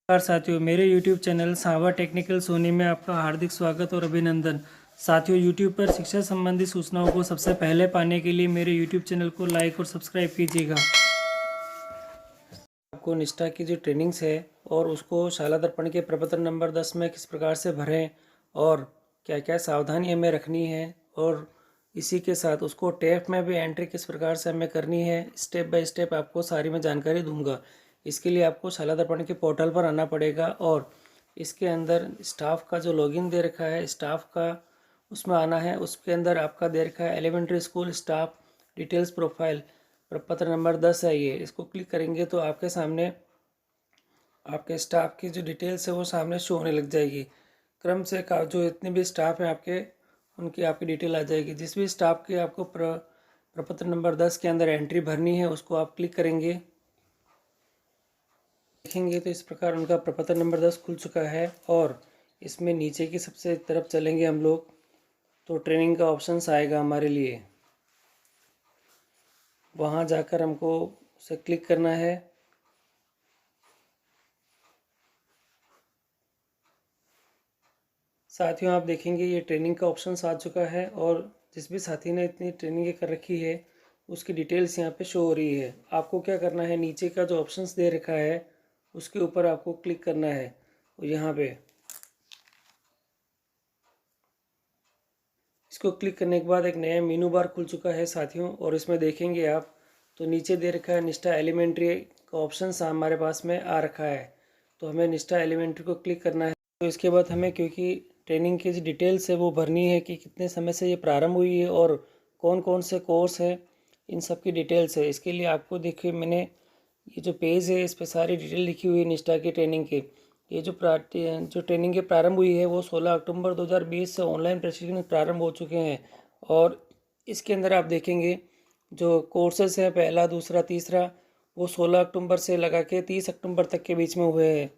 नमस्कार साथियों, मेरे YouTube चैनल सावा टेक्निकल सोनी में आपका हार्दिक स्वागत और अभिनंदन। साथियों, YouTube पर शिक्षा संबंधी सूचनाओं को सबसे पहले पाने के लिए मेरे YouTube चैनल को लाइक और सब्सक्राइब कीजिएगा। आपको निष्ठा की जो ट्रेनिंग्स है और उसको शाला दर्पण के प्रपत्र नंबर 10 में किस प्रकार से भरें और क्या क्या सावधानी हमें रखनी है, और इसी के साथ उसको टेप में भी एंट्री किस प्रकार से हमें करनी है, स्टेप बाय स्टेप आपको सारी मैं जानकारी दूंगा। इसके लिए आपको शाला दर्पण के पोर्टल पर आना पड़ेगा और इसके अंदर स्टाफ का जो लॉगिन दे रखा है, स्टाफ का उसमें आना है। उसके अंदर आपका दे रखा है elementary school staff details profile, प्रपत्र नंबर 10 है ये। इसको क्लिक करेंगे तो आपके सामने आपके स्टाफ की जो डिटेल्स है वो सामने शो होने लग जाएगी। क्रम से का जो इतने भी स्टाफ हैं आपके, उनकी आपकी डिटेल आ जाएगी। जिस भी स्टाफ की आपको प्रपत्र नंबर 10 के अंदर एंट्री भरनी है उसको आप क्लिक करेंगे, देखेंगे तो इस प्रकार उनका प्रपत्र नंबर 10 खुल चुका है। और इसमें नीचे की सबसे तरफ चलेंगे हम लोग तो ट्रेनिंग का ऑप्शंस आएगा हमारे लिए, वहाँ जाकर हमको उसे क्लिक करना है। साथियों, आप देखेंगे ये ट्रेनिंग का ऑप्शंस आ चुका है और जिस भी साथी ने इतनी ट्रेनिंग कर रखी है उसकी डिटेल्स यहाँ पे शो हो रही है। आपको क्या करना है, नीचे का जो ऑप्शंस दे रखा है उसके ऊपर आपको क्लिक करना है और यहाँ पे इसको क्लिक करने के बाद एक नया मेनू बार खुल चुका है साथियों। और इसमें देखेंगे आप तो नीचे दे रखा है निष्ठा एलिमेंट्री का ऑप्शन हमारे पास में आ रखा है, तो हमें निष्ठा एलिमेंट्री को क्लिक करना है। तो इसके बाद हमें, क्योंकि ट्रेनिंग की जो डिटेल्स है वो भरनी है कि कितने समय से ये प्रारंभ हुई है और कौन कौन से कोर्स है, इन सब की डिटेल्स है। इसके लिए आपको देखिए मैंने ये जो पेज है इस पर सारी डिटेल लिखी हुई है निष्ठा की ट्रेनिंग की। ये जो ट्रेनिंग की प्रारंभ हुई है वो 16 अक्टूबर 2020 से ऑनलाइन प्रशिक्षण प्रारंभ हो चुके हैं। और इसके अंदर आप देखेंगे जो कोर्सेस हैं पहला दूसरा तीसरा वो 16 अक्टूबर से लगा के 30 अक्टूबर तक के बीच में हुए हैं।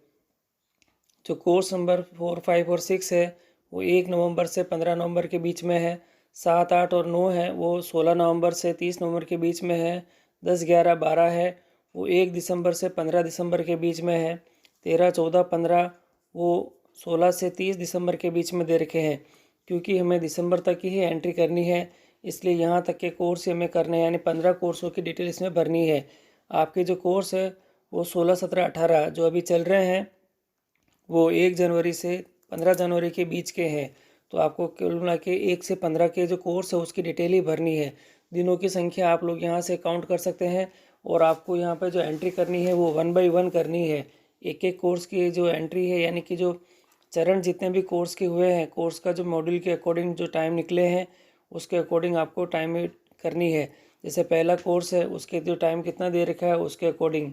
जो कोर्स नंबर 4, 5 और 6 है वो 1 नवंबर से 15 नवंबर के बीच में है। 7, 8 और 9 है वो 16 नवंबर से 30 नवंबर के बीच में है। 10, 11, 12 है वो 1 दिसंबर से 15 दिसंबर के बीच में है। 13, 14, 15 वो 16 से 30 दिसंबर के बीच में दे रखे हैं। क्योंकि हमें दिसंबर तक ही एंट्री करनी है इसलिए यहाँ तक के कोर्स हमें करने हैं, यानी 15 कोर्सों की डिटेल इसमें भरनी है। आपके जो कोर्स है वो 16, 17, 18 जो अभी चल रहे हैं वो 1 जनवरी से 15 जनवरी के बीच के हैं। तो आपको कुल मिला के 1 से 15 के जो कोर्स है उसकी डिटेल ही भरनी है। दिनों की संख्या आप लोग यहाँ से काउंट कर सकते हैं और आपको यहाँ पे जो एंट्री करनी है वो 1 बाय 1 करनी है। एक एक कोर्स की जो एंट्री है, यानी कि जो चरण जितने भी कोर्स के हुए हैं, कोर्स का जो मॉड्यूल के अकॉर्डिंग जो टाइम निकले हैं उसके अकॉर्डिंग आपको टाइम करनी है। जैसे पहला कोर्स है उसके जो टाइम कितना दे रखा है उसके अकॉर्डिंग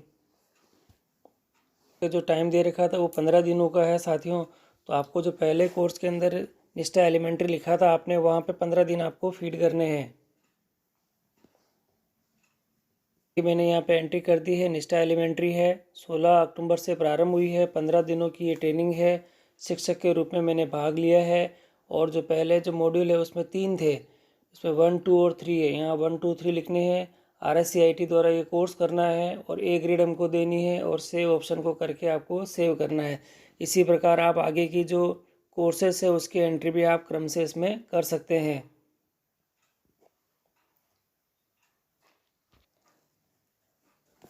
जो टाइम दे रखा था वो 15 दिनों का है साथियों। तो आपको जो पहले कोर्स के अंदर निष्ठा एलिमेंट्री लिखा था आपने वहाँ पे 15 दिन आपको फीड करने हैं। मैंने यहाँ पे एंट्री कर दी है, निष्ठा एलिमेंट्री है, 16 अक्टूबर से प्रारंभ हुई है, 15 दिनों की ये ट्रेनिंग है। शिक्षक के रूप में मैंने भाग लिया है और जो पहले जो मॉड्यूल है उसमें 3 थे, उसमें 1, 2 और 3 है। यहाँ 1, 2, 3 लिखने हैं। RSCIT द्वारा ये कोर्स करना है और A ग्रेड हमको देनी है और सेव ऑप्शन को करके आपको सेव करना है। इसी प्रकार आप आगे की जो कोर्सेस है उसकी एंट्री भी आप क्रम से इसमें कर सकते हैं।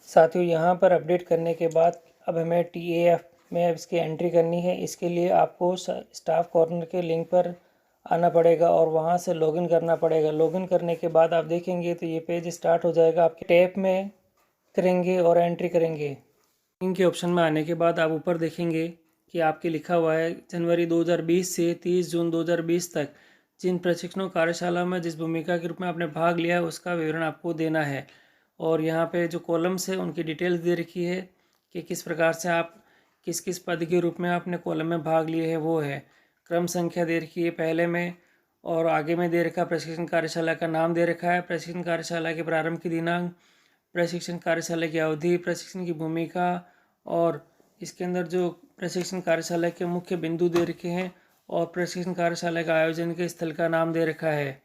साथियों, यहाँ पर अपडेट करने के बाद अब हमें TAF में अब इसकी एंट्री करनी है। इसके लिए आपको स्टाफ कॉर्नर के लिंक पर आना पड़ेगा और वहाँ से लॉगिन करना पड़ेगा। लॉगिन करने के बाद आप देखेंगे तो ये पेज स्टार्ट हो जाएगा। आपके टैब में करेंगे और एंट्री करेंगे। इनके ऑप्शन में आने के बाद आप ऊपर देखेंगे कि आपके लिखा हुआ है जनवरी 2020 से 30 जून 2020 तक जिन प्रशिक्षणों कार्यशाला में जिस भूमिका के रूप में आपने भाग लिया है उसका विवरण आपको देना है। और यहाँ पे जो कॉलम्स है उनकी डिटेल्स दे रखी है कि किस प्रकार से आप किस किस पद के रूप में आपने कॉलम में भाग लिए है वो है। क्रम संख्या दे रखी है पहले में और आगे में दे रखा प्रशिक्षण कार्यशाला का नाम दे रखा है, प्रशिक्षण कार्यशाला के प्रारंभ की दिनांक, प्रशिक्षण कार्यशाला की अवधि, प्रशिक्षण की भूमिका और इसके अंदर जो प्रशिक्षण कार्यशाला के मुख्य बिंदु दे रखे हैं और प्रशिक्षण कार्यशाला का आयोजन के स्थल का नाम दे रखा है।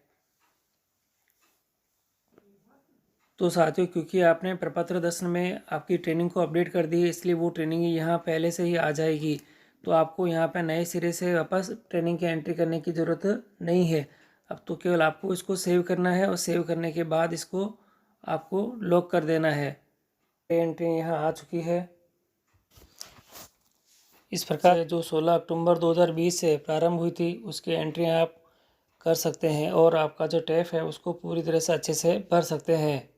तो साथियों, क्योंकि आपने प्रपत्र दर्शन में आपकी ट्रेनिंग को अपडेट कर दी है, इसलिए वो ट्रेनिंग यहाँ पहले से ही आ जाएगी। तो आपको यहाँ पे नए सिरे से वापस ट्रेनिंग की एंट्री करने की ज़रूरत नहीं है। अब तो केवल आपको इसको सेव करना है और सेव करने के बाद इसको आपको लॉक कर देना है। एंट्री यहाँ आ चुकी है। इस प्रकार से जो 16 अक्टूबर 2020 से प्रारंभ हुई थी उसकी एंट्री आप कर सकते हैं और आपका जो टैफ है उसको पूरी तरह से अच्छे से भर सकते हैं।